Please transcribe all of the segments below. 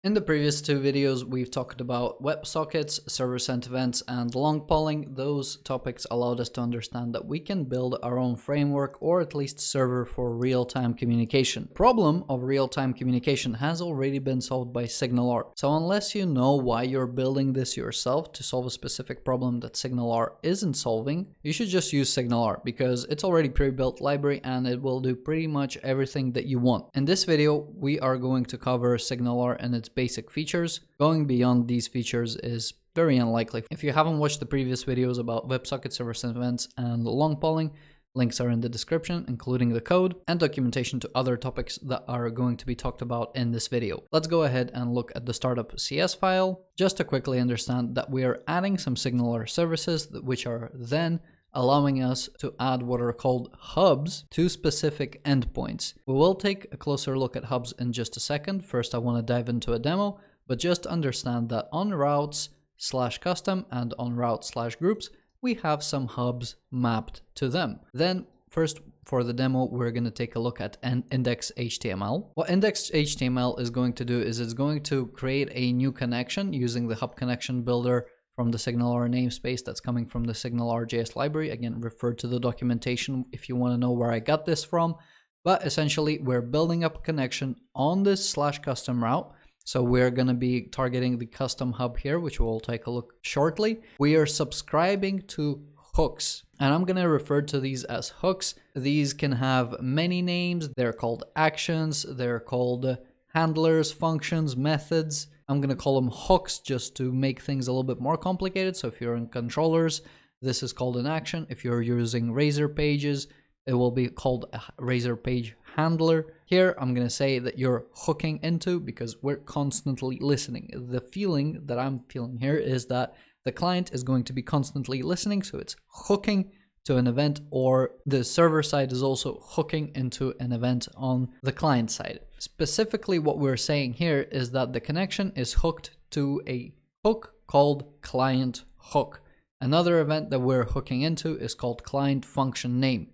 In the previous two videos, we've talked about WebSockets, server-sent events, and long polling. Those topics allowed us to understand that we can build our own framework or at least server for real-time communication. The problem of real-time communication has already been solved by SignalR. So unless you know why you're building this yourself to solve a specific problem that SignalR isn't solving, you should just use SignalR because it's already pre-built library and it will do pretty much everything that you want. In this video, we are going to cover SignalR and its basic features. Going beyond these features is very unlikely. If you haven't watched the previous videos about WebSocket server-sent events and long polling, links are in the description, including the code and documentation to other topics that are going to be talked about in this video. Let's go ahead and look at the startup CS file, just to quickly understand that we are adding some SignalR services, which are then allowing us to add what are called hubs to specific endpoints. We will take a closer look at hubs in just a second. First, I want to dive into a demo, but just understand that on routes/custom and on routes/groups, we have some hubs mapped to them. Then first, for the demo, we're going to take a look at an index.html. What index.html is going to do is it's going to create a new connection using the hub connection builder from the SignalR namespace that's coming from the SignalR.js library. Again, refer to the documentation if you want to know where I got this from. But essentially, we're building up a connection on this /custom route. So we're going to be targeting the custom hub here, which we'll take a look shortly. We are subscribing to hooks, and I'm going to refer to these as hooks. These can have many names. They're called actions. They're called handlers, functions, methods. I'm going to call them hooks just to make things a little bit more complicated. So if you're in controllers, this is called an action. If you're using Razor pages, it will be called a Razor page handler. Here, I'm going to say that you're hooking into because we're constantly listening. The feeling that I'm feeling here is that the client is going to be constantly listening. So it's hooking to an event, or the server side is also hooking into an event on the client side. Specifically, what we're saying here is that the connection is hooked to a hook called client hook. Another event that we're hooking into is called client function name.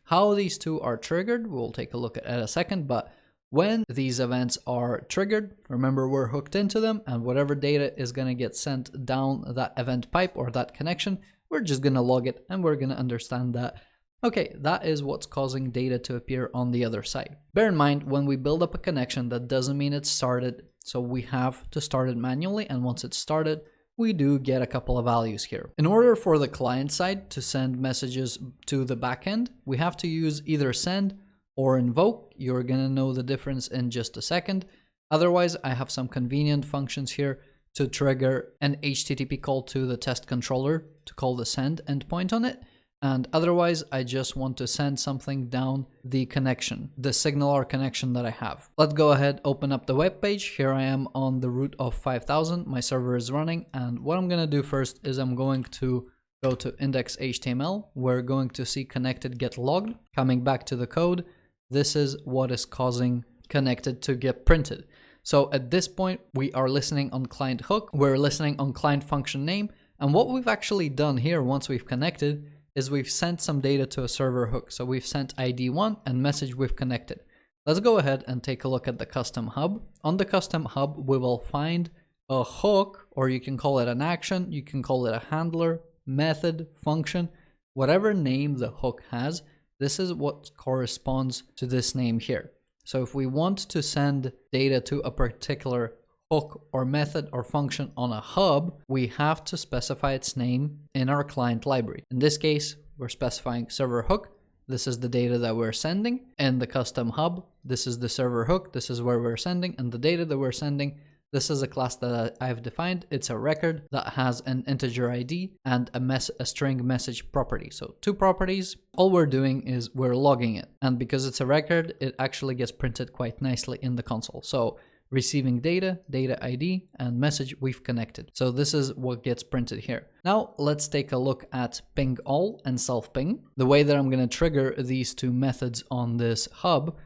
How these two are triggered, we'll take a look at in a second, but when these events are triggered, remember we're hooked into them, and whatever data is going to get sent down that event pipe or that connection, we're just going to log it, and we're going to understand that, okay, that is what's causing data to appear on the other side. Bear in mind, when we build up a connection, that doesn't mean it's started. So we have to start it manually. And once it's started, we do get a couple of values here. In order for the client side to send messages to the backend, we have to use either send or invoke. You're going to know the difference in just a second. Otherwise, I have some convenient functions here to trigger an HTTP call to the test controller to call the send endpoint on it. And otherwise, I just want to send something down the connection, the SignalR connection that I have. Let's go ahead, open up the web page. Here I am on the route of 5000. My server is running. And what I'm going to do first is I'm going to go to index.html. We're going to see connected get logged. Coming back to the code, this is what is causing connected to get printed. So at this point, we are listening on client hook. We're listening on client function name. And what we've actually done here once we've connected is we've sent some data to a server hook. So we've sent ID1 and message we've connected. Let's go ahead and take a look at the custom hub. On the custom hub, we will find a hook, or you can call it an action, you can call it a handler, method, function, whatever name the hook has. This is what corresponds to this name here. So if we want to send data to a particular hook or method or function on a hub, we have to specify its name in our client library. In this case, we're specifying server hook. This is the data that we're sending. And the custom hub, this is the server hook. This is where we're sending. And the data that we're sending, this is a class that I've defined. It's a record that has an integer ID and a string message property. So two properties. All we're doing is we're logging it. And because it's a record, it actually gets printed quite nicely in the console. So receiving data, data ID, and message we've connected. So this is what gets printed here. Now let's take a look at ping all and self ping. The way that I'm going to trigger these two methods on this hub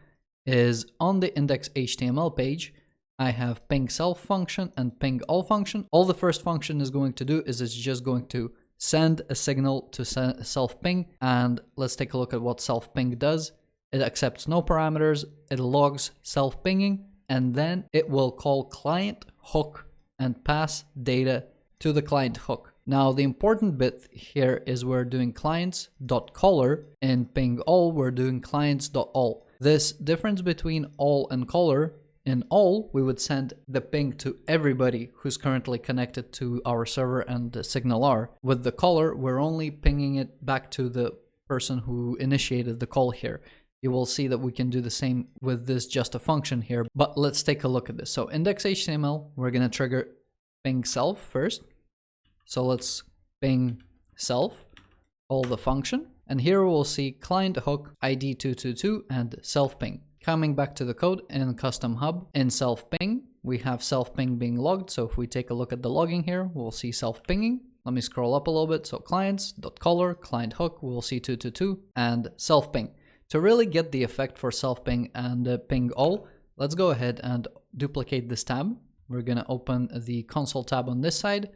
is on the index.html page. I have ping self function and ping all function. All the first function is going to do is it's just going to send a signal to self ping. And let's take a look at what self ping does. It accepts no parameters. It logs self pinging and then it will call client hook and pass data to the client hook. Now the important bit here is we're doing clients.caller. In ping all, we're doing clients.all. This difference between all and caller, in all, we would send the ping to everybody who's currently connected to our server and SignalR. With the caller, we're only pinging it back to the person who initiated the call here. You will see that we can do the same with this just a function here, but let's take a look at this. So index.html, we're going to trigger ping self first. So let's ping self, call the function, and here we'll see client hook ID 222 and self ping. Coming back to the code in custom hub, in self ping, we have self ping being logged. So if we take a look at the logging here, we'll see self pinging. Let me scroll up a little bit. So clients.caller, client hook, we'll see 222 and self ping. To really get the effect for self ping and ping all, let's go ahead and duplicate this tab. We're going to open the console tab on this side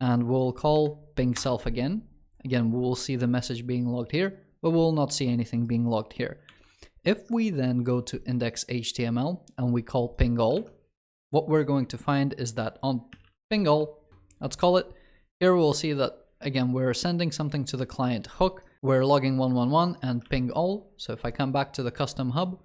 and we'll call ping self again. Again, we will see the message being logged here, but we'll not see anything being logged here. If we then go to index.html and we call ping all, what we're going to find is that on ping all, let's call it, here we'll see that again, we're sending something to the client hook. We're logging 111 and ping all. So if I come back to the custom hub,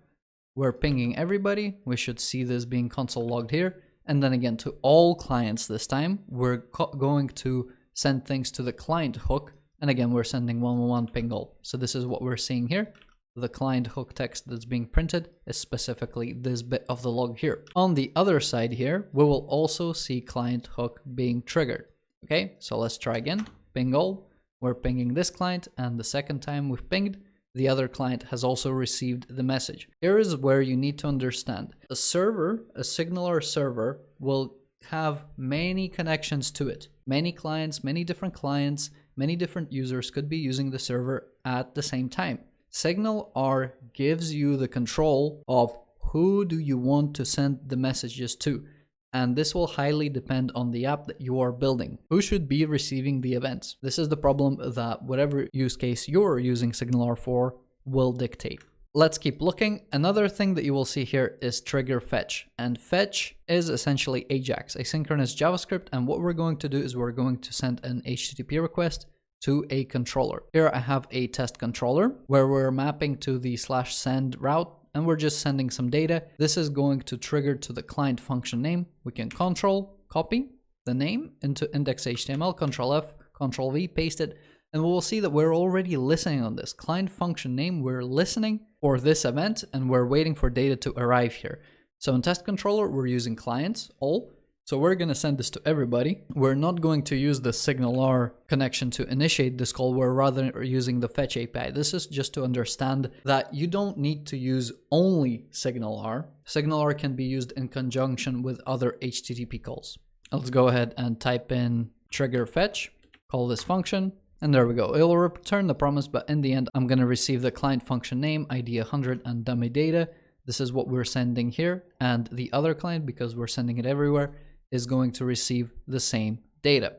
we're pinging everybody. We should see this being console logged here. And then again, to all clients this time, we're going to send things to the client hook. And again, we're sending 111 ping all. So this is what we're seeing here. The client hook text that's being printed is specifically this bit of the log here. On the other side here, we will also see client hook being triggered. Okay, so let's try again. Ping all. We're pinging this client, and the second time we've pinged, the other client has also received the message. Here is where you need to understand. A server, a SignalR server, will have many connections to it. Many clients, many different users could be using the server at the same time. SignalR gives you the control of who do you want to send the messages to. And this will highly depend on the app that you are building. Who should be receiving the events? This is the problem that whatever use case you're using SignalR for will dictate. Let's keep looking. Another thing that you will see here is trigger fetch. And fetch is essentially AJAX, asynchronous JavaScript. And what we're going to do is we're going to send an HTTP request to a controller. Here I have a test controller where we're mapping to the /send route. And we're just sending some data. This is going to trigger to the client function name. We can copy the name into index.html, Control F, Control V, paste it, and we'll see that we're already listening on this client function name. We're listening for this event and we're waiting for data to arrive here. So in test controller, we're using clients all. So we're going to send this to everybody. We're not going to use the SignalR connection to initiate this call. We're rather using the fetch API. This is just to understand that you don't need to use only SignalR. SignalR can be used in conjunction with other HTTP calls. Let's go ahead and type in trigger fetch, call this function, and there we go. It will return the promise, but in the end, I'm going to receive the client function name, ID 100, and dummy data. This is what we're sending here. And the other client, because we're sending it everywhere, is going to receive the same data.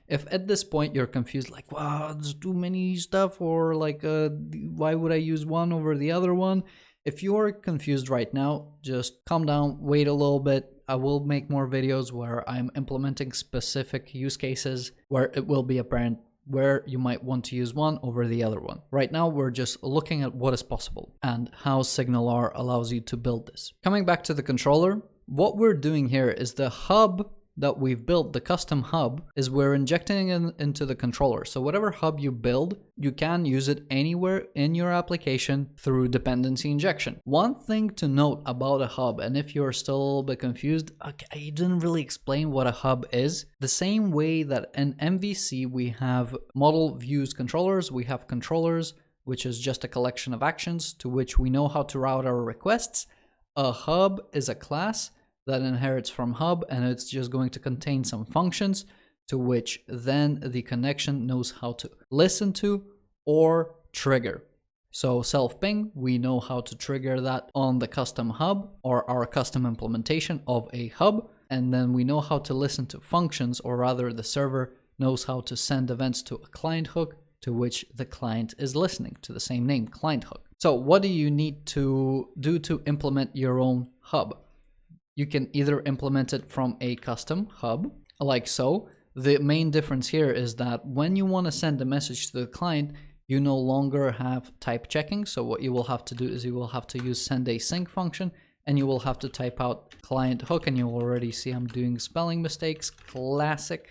If at this point you're confused, like, wow, there's too many stuff, or like, why would I use one over the other one? If you're confused right now, just calm down, wait a little bit. I will make more videos where I'm implementing specific use cases where it will be apparent where you might want to use one over the other one. Right now, we're just looking at what is possible and how SignalR allows you to build this. Coming back to the controller, what we're doing here is the hub that we've built, the custom hub, is we're injecting it into the controller. So whatever hub you build, you can use it anywhere in your application through dependency injection. One thing to note about a hub, and if you're still a little bit confused, okay, I didn't really explain what a hub is. The same way that in MVC we have model views controllers, we have controllers, which is just a collection of actions to which we know how to route our requests. A hub is a class that inherits from hub, and it's just going to contain some functions to which then the connection knows how to listen to or trigger. So self-ping, we know how to trigger that on the custom hub or our custom implementation of a hub, and then we know how to listen to functions, or rather the server knows how to send events to a client hook to which the client is listening to the same name, client hook. So what do you need to do to implement your own hub? you can either implement it from a custom hub, like so. The main difference here is that when you want to send a message to the client, you no longer have type checking. So what you will have to do is you will have to use send async function, and you will have to type out client hook, and you'll already see I'm doing spelling mistakes, classic.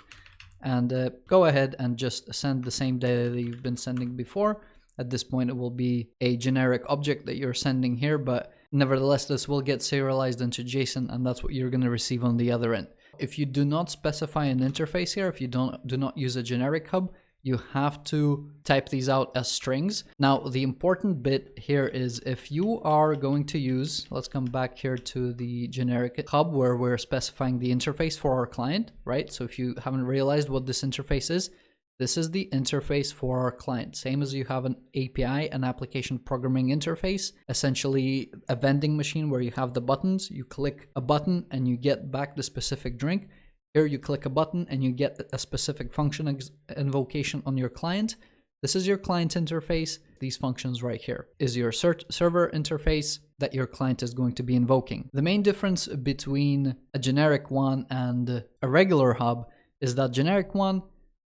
And go ahead and just send the same data that you've been sending before. At this point, it will be a generic object that you're sending here, but nevertheless, this will get serialized into JSON, and that's what you're going to receive on the other end. If you do not specify an interface here, if you do not use a generic hub, you have to type these out as strings. Now, the important bit here is if you are going to use, let's come back here to the generic hub where we're specifying the interface for our client, right? So if you haven't realized what this interface is, this is the interface for our client. Same as you have an API, an application programming interface, essentially a vending machine where you have the buttons. You click a button and you get back the specific drink. Here you click a button and you get a specific function invocation on your client. This is your client interface. These functions right here is your server interface that your client is going to be invoking. The main difference between a generic one and a regular hub is that generic one,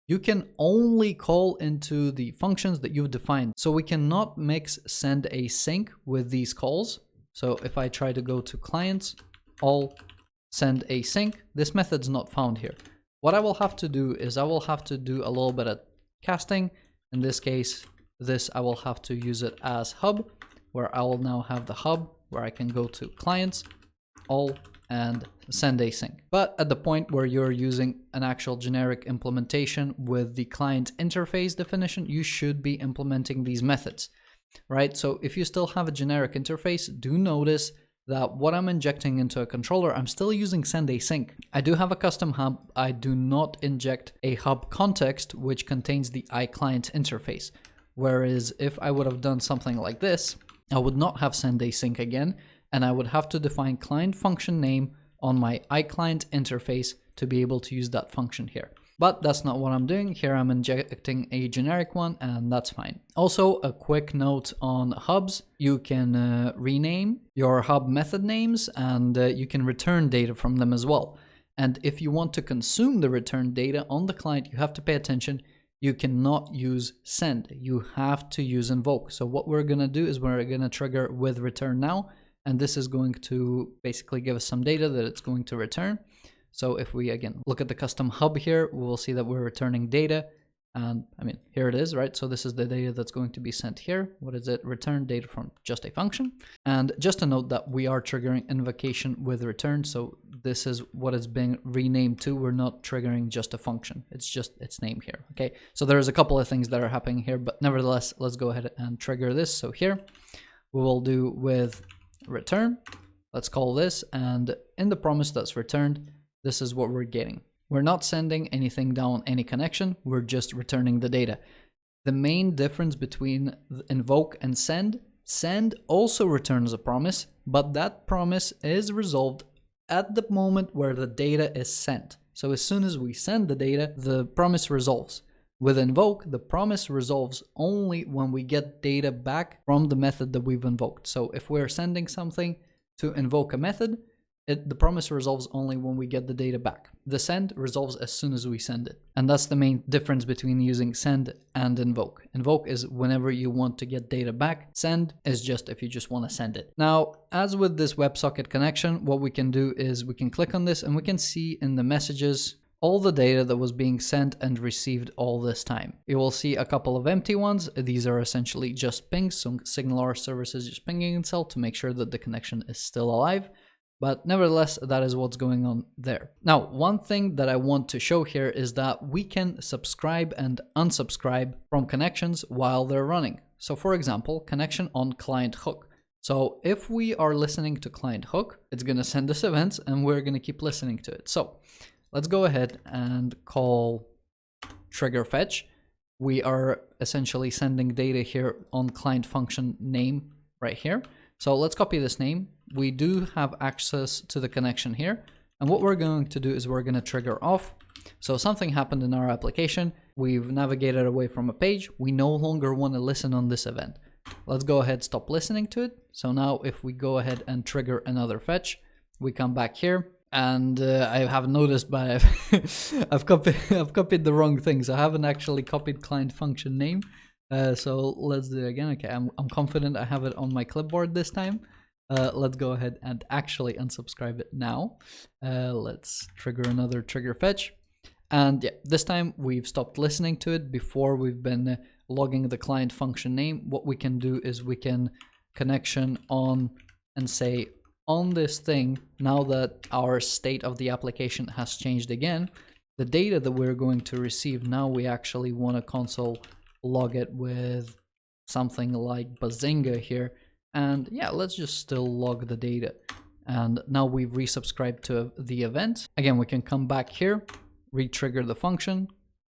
you can only call into the functions that you've defined. So we cannot mix send async with these calls. So if I try to go to clients, all send async, this method's not found here. What I will have to do is I will have to do a little bit of casting. In this case, this I will have to use it as hub, where I will now have the hub where I can go to clients, all, and send async. But at the point where you're using an actual generic implementation with the client interface definition, you should be implementing these methods, right? So if you still have a generic interface, do notice that what I'm injecting into a controller, I'm still using send async. I do have a custom hub. I do not inject a hub context which contains the iClient interface. Whereas if I would have done something like this, I would not have send async again, and I would have to define client function name on my iClient interface to be able to use that function here. But that's not what I'm doing. Here I'm injecting a generic one, and that's fine. Also, a quick note on hubs. You can rename your hub method names, and you can return data from them as well. And if you want to consume the return data on the client, you have to pay attention. You cannot use send. You have to use invoke. So what we're going to do is we're going to trigger with return now, and this is going to basically give us some data that it's going to return. So if we, again, look at the custom hub here, we will see that we're returning data. And I mean, here it is, right? So this is the data that's going to be sent here. What is it? Return data from just a function. And just a note that we are triggering invocation with return. So this is what it's being renamed to. We're not triggering just a function. It's just its name here, okay? So there's a couple of things that are happening here, but nevertheless, let's go ahead and trigger this. So here we will do with return. Let's call this, and in the promise that's returned, this is what we're getting. We're not sending anything down any connection, we're just returning the data. The main difference between invoke and send also returns a promise, but that promise is resolved at the moment where the data is sent. So as soon as we send the data, the promise resolves. With invoke, the promise resolves only when we get data back from the method that we've invoked. So if we're sending something to invoke a method, the promise resolves only when we get the data back. The send resolves as soon as we send it. And that's the main difference between using send and invoke. Invoke is whenever you want to get data back. Send is just if you just want to send it. Now, as with this WebSocket connection, what we can do is we can click on this and we can see in the messages all the data that was being sent and received all this time. You will see a couple of empty ones. These are essentially just pings. So SignalR service is just pinging itself to make sure that the connection is still alive. But nevertheless, that is what's going on there. Now, one thing that I want to show here is that we can subscribe and unsubscribe from connections while they're running. So for example, connection on client hook. So if we are listening to client hook, it's going to send us events and we're going to keep listening to it. So let's go ahead and call trigger fetch. We are essentially sending data here on client function name right here. So let's copy this name. We do have access to the connection here. And what we're going to do is we're going to trigger off. So something happened in our application. We've navigated away from a page. We no longer want to listen on this event. Let's go ahead, stop listening to it. So now if we go ahead and trigger another fetch, We come back here, and I have noticed, but I've copied the wrong things. I haven't actually copied client function name. So let's do it again. Okay, I'm confident I have it on my clipboard this time. Let's go ahead and actually unsubscribe it now. Let's trigger another trigger fetch. And yeah, this time we've stopped listening to it. Before we've been logging the client function name. What we can do is we can connection on and say on this thing, now that our state of the application has changed again, the data that we're going to receive, now we actually want to console log it with something like Bazinga here. And yeah, let's just still log the data. And now we've resubscribed to the event. Again, we can come back here, re-trigger the function,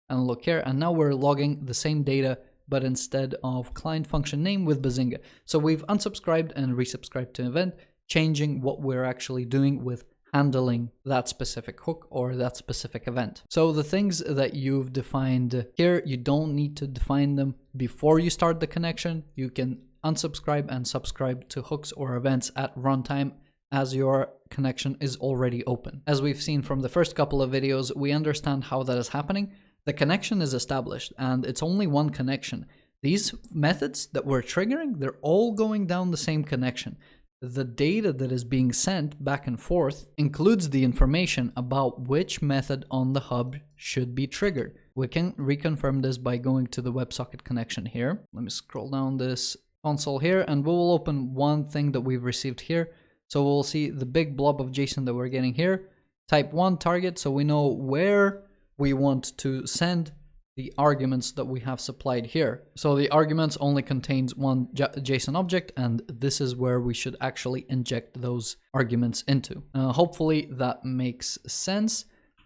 and look here. And now we're logging the same data, but instead of client function name with Bazinga. So we've unsubscribed and resubscribed to event, changing what we're actually doing with handling that specific hook or that specific event. So the things that you've defined here, you don't need to define them before you start the connection. You can unsubscribe and subscribe to hooks or events at runtime as your connection is already open. As we've seen from the first couple of videos, we understand how that is happening. The connection is established and it's only one connection. These methods that we're triggering, they're all going down the same connection. The data that is being sent back and forth includes the information about which method on the hub should be triggered. We can reconfirm this by going to the WebSocket connection here. Let me scroll down this console here and we'll open one thing that we've received here. So we'll see the big blob of JSON that we're getting here. Type 1 target, so we know where we want to send the arguments that we have supplied here. So the arguments only contains one JSON object, and this is where we should actually inject those arguments into. Hopefully that makes sense.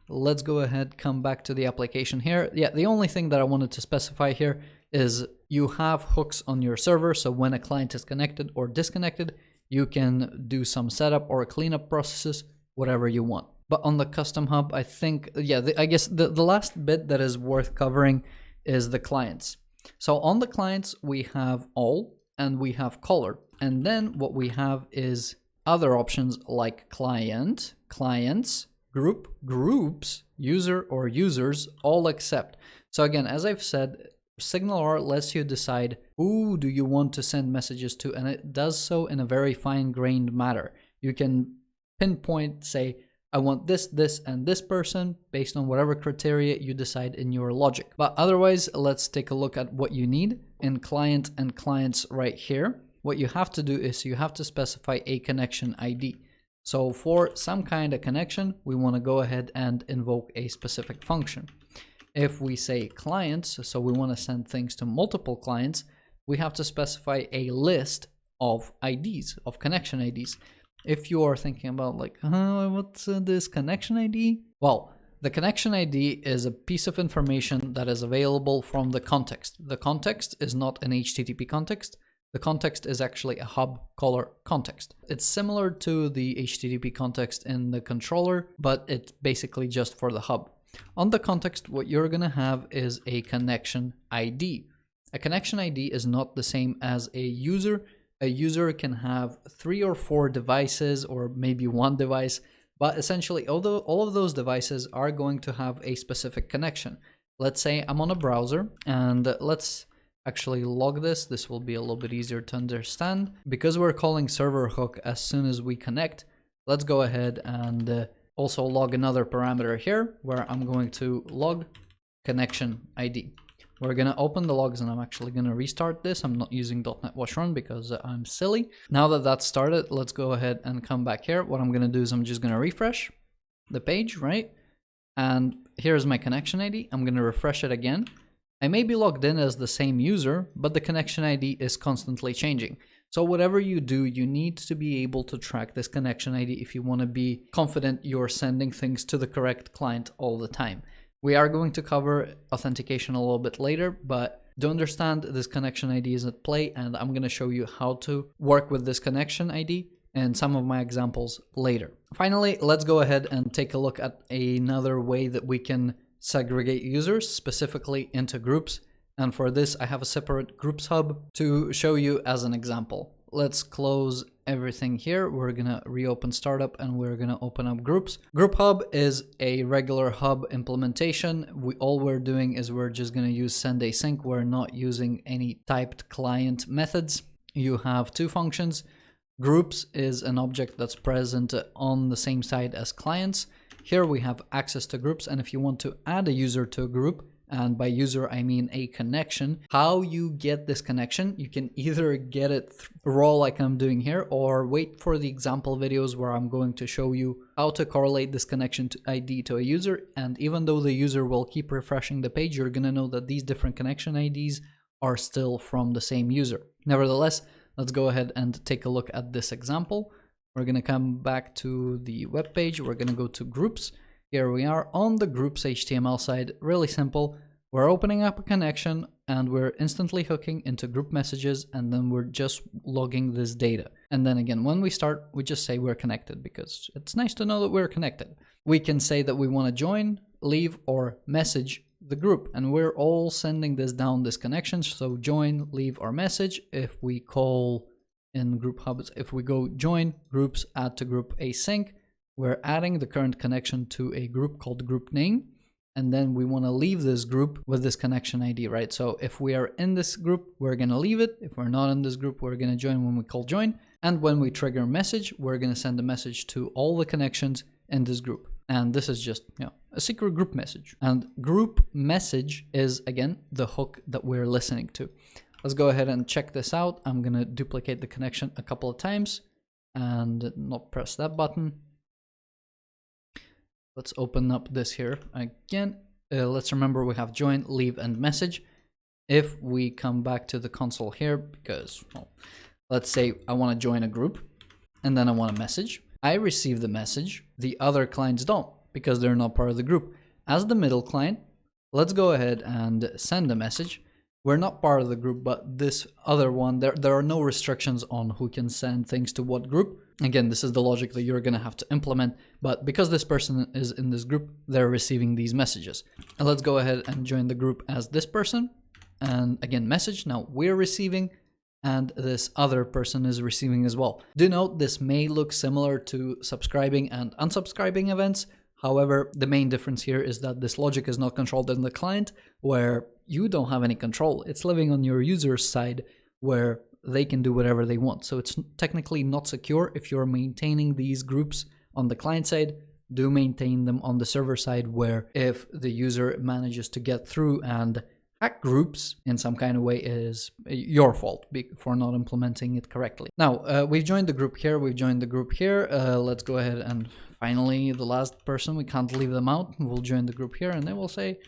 Let's go ahead, come back to the application here. Yeah, the only thing that I wanted to specify here is you have hooks on your server, so when a client is connected or disconnected, you can do some setup or cleanup processes, whatever you want. But on the custom hub, I think, yeah, I guess the last bit that is worth covering is the clients. So on the clients, we have all and we have caller. And then what we have is other options like client, clients, group, groups, user or users, all except. So again, as I've said, SignalR lets you decide who do you want to send messages to, and it does so in a very fine-grained manner. You can pinpoint, say, I want this, this, and this person based on whatever criteria you decide in your logic. But otherwise, let's take a look at what you need in client and clients right here. What you have to do is you have to specify a connection ID. So for some kind of connection, we want to go ahead and invoke a specific function. If we say clients, so we want to send things to multiple clients, we have to specify a list of IDs, of connection IDs. If you are thinking about like, what's this connection ID? Well, the connection ID is a piece of information that is available from the context. The context is not an HTTP context. The context is actually a hub caller context. It's similar to the HTTP context in the controller, but it's basically just for the hub. On the context, what you're going to have is a connection ID. A connection ID is not the same as a user. A user can have 3 or 4 devices or maybe one device, but essentially all of those devices are going to have a specific connection. Let's say I'm on a browser and let's actually log this. This will be a little bit easier to understand. Because we're calling server hook as soon as we connect, let's go ahead and also log another parameter here where I'm going to log connection ID. We're going to open the logs and I'm actually going to restart this. I'm not using .NET Wash Run because I'm silly. Now that that's started, let's go ahead and come back here. What I'm going to do is I'm just going to refresh the page, right? And here's my connection ID. I'm going to refresh it again. I may be logged in as the same user, but the connection ID is constantly changing. So whatever you do, you need to be able to track this connection ID if you want to be confident you're sending things to the correct client all the time. We are going to cover authentication a little bit later, but to understand this connection ID is at play, and I'm going to show you how to work with this connection ID and some of my examples later. Finally, let's go ahead and take a look at another way that we can segregate users specifically into groups. And for this, I have a separate groups hub to show you as an example. let's close everything here. We're gonna reopen startup and we're gonna open up groups. Group hub is a regular hub implementation. All we're doing is we're just gonna use send async. We're not using any typed client methods. You have two functions. Groups is an object that's present on the same side as clients. Here we have access to groups, and if you want to add a user to a group, and by user I mean a connection, how you get this connection, you can either get it raw like I'm doing here, or wait for the example videos where I'm going to show you how to correlate this connection to ID to a user. And even though the user will keep refreshing the page, you're gonna know that these different connection IDs are still from the same user. Nevertheless, let's go ahead and take a look at this example. We're gonna come back to the web page. We're gonna go to groups. Here we are on the groups HTML side. Really simple. We're opening up a connection and we're instantly hooking into group messages, and then we're just logging this data. And then again, when we start, we just say we're connected because it's nice to know that we're connected. We can say that we want to join, leave, or message the group, and we're all sending this down this connection. So join, leave, or message. If we call in group hubs, if we go join groups, add to group async, we're adding the current connection to a group called group name. And then we want to leave this group with this connection ID, right? So if we are in this group, we're going to leave it. If we're not in this group, we're going to join when we call join. And when we trigger message, we're going to send a message to all the connections in this group. And this is just, a secret group message. And group message is, again, the hook that we're listening to. Let's go ahead and check this out. I'm going to duplicate the connection a couple of times and not press that button. Let's open up this here again. Let's remember we have join, leave, and message. If we come back to the console here, because, well, let's say I want to join a group and then I want a message. I receive the message. The other clients don't because they're not part of the group. As the middle client, let's go ahead and send a message. We're not part of the group, but this other one, there are no restrictions on who can send things to what group. Again, this is the logic that you're going to have to implement, but because this person is in this group, they're receiving these messages. And let's go ahead and join the group as this person. And again, message, now we're receiving, and this other person is receiving as well. Do note, this may look similar to subscribing and unsubscribing events. However, the main difference here is that this logic is not controlled in the client, where you don't have any control. It's living on your user's side where they can do whatever they want. So it's technically not secure. If you're maintaining these groups on the client side, do maintain them on the server side, where if the user manages to get through and hack groups in some kind of way, is your fault for not implementing it correctly. Now, we've joined the group here, we've joined the group here. Let's go ahead and finally, the last person, we can't leave them out. We'll join the group here and then we'll say,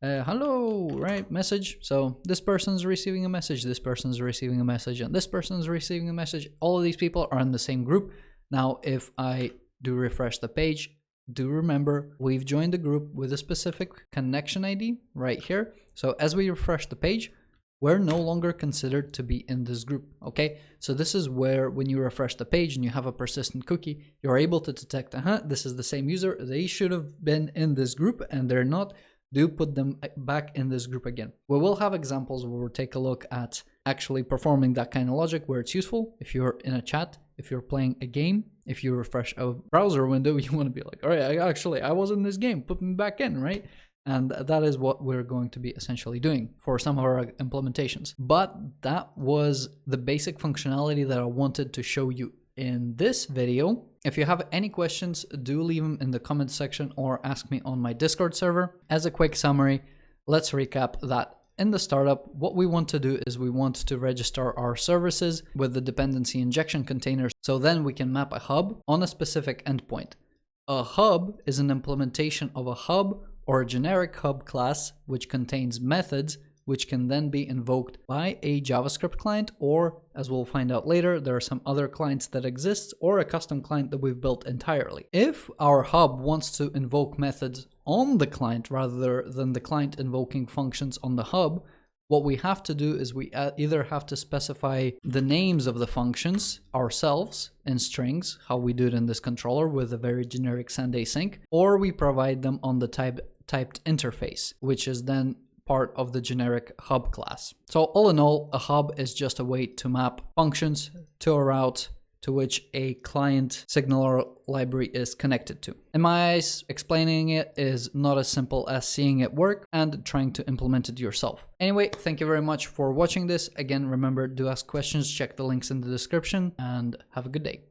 hello, right, message. So this person's receiving a message, this person's receiving a message, and this person's receiving a message. All of these people are in the same group. Now, if I do refresh the page, do remember we've joined the group with a specific connection ID right here. So as we refresh the page, we're no longer considered to be in this group, okay? So this is where when you refresh the page and you have a persistent cookie, you're able to detect, this is the same user, they should have been in this group and they're not. Do put them back in this group again. We will have examples where we'll take a look at actually performing that kind of logic where it's useful. If you're in a chat, if you're playing a game, if you refresh a browser window, you want to be like, all right, I was in this game, put me back in, right? And that is what we're going to be essentially doing for some of our implementations. But that was the basic functionality that I wanted to show you in this video. If you have any questions, do leave them in the comments section or ask me on my Discord server. As a quick summary, let's recap that. In the startup, what we want to do is we want to register our services with the dependency injection containers, so then we can map a hub on a specific endpoint. A hub is an implementation of a hub or a generic hub class which contains methods which can then be invoked by a JavaScript client, or, as we'll find out later, there are some other clients that exist, or a custom client that we've built entirely. If our hub wants to invoke methods on the client rather than the client invoking functions on the hub, what we have to do is we either have to specify the names of the functions ourselves in strings, how we do it in this controller with a very generic send async, or we provide them on the typed interface, which is then part of the generic hub class. So all in all, a hub is just a way to map functions to a route to which a client SignalR library is connected to. In my eyes, explaining it is not as simple as seeing it work and trying to implement it yourself. Anyway, thank you very much for watching this. Again, remember to ask questions, check the links in the description, and have a good day.